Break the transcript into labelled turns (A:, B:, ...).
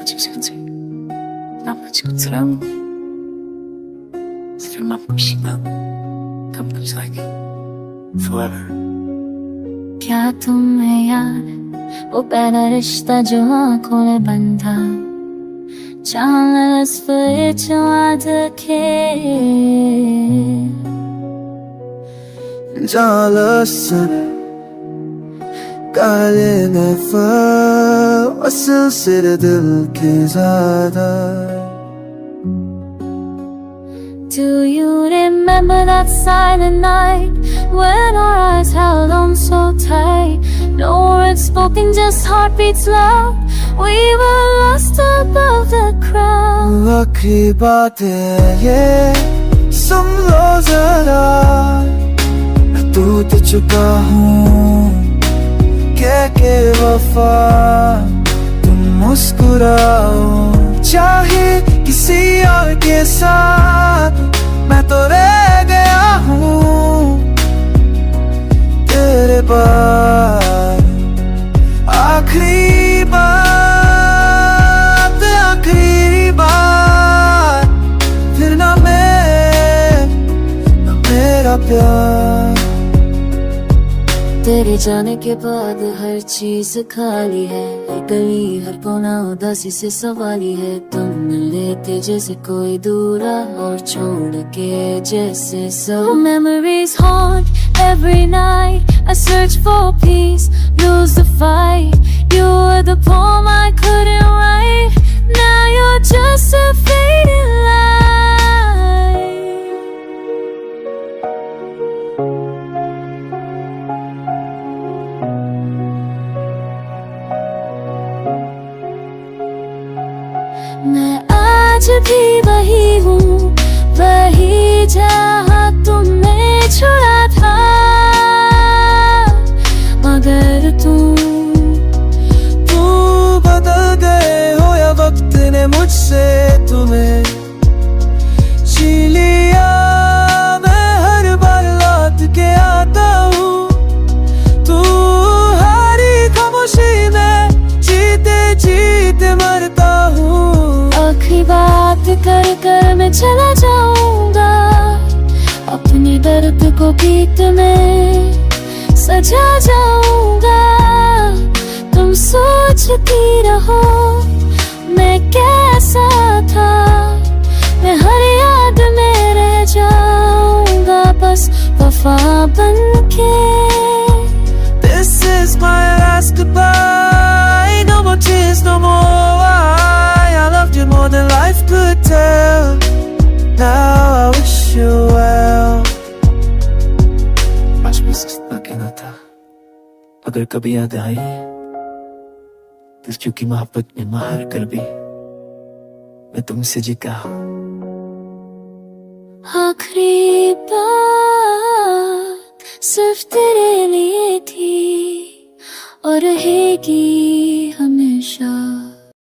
A: 지금까지 나만 지금처럼 지금 앞고 싶어 감사하게 forever
B: क्या तुम्हें याद वो पहला रिश्ता जो आंखों ने बंधा Countless spiritual decay
C: Jealous काले नफर सिलसिले दिल के ज़्यादा
B: Do you remember that silent night when our eyes held on so tight? No words spoken, just heartbeats loud. We were lost above the crowd.
C: आखिरी बातें ये सुन लो जरा मैं टूट चुका हूँ के वफा तुम मुस्कुराओ चाहे किसी और के साथ मैं तो रह गया हूँ तेरे पास आखिरी बात फिर ना मैं ना मेरा प्यार
B: तेरे जाने के बाद हर चीज खाली है हर गली हर कोना उदासी से सवाली है तुम लेते जैसे कोई दूरा और छोड़ के जैसे So memories haunt every night I search for peace, lose the fight You were the poem I couldn't write Now you're just a fading light मैं आज भी वही हूँ वही जहाँ तुमने छोड़ा था मगर तू
C: बदल गए हो या वक्त ने मुझसे तुम्हें छीन लिया मैं हर बार लौट के आता हूँ तू हारी खामोशी में जीते जीते मरता हूँ
B: आखिरी बात कर कर मैं चला जाऊंगा अपने दर्द को गीत में सजा जाऊंगा तुम सोचती रहो मैं कैसा था मैं हर याद में रह जाऊंगा बस वफा बनके
C: This is my last goodbye No more tears, no more why I loved you more than life could tell Now I wish you well आज बस इतना कहना था अगर कभी याद आए दिल चुकी मोहब्बत में मार कर भी मैं तुमसे जीता हूँ
B: आखिरी बार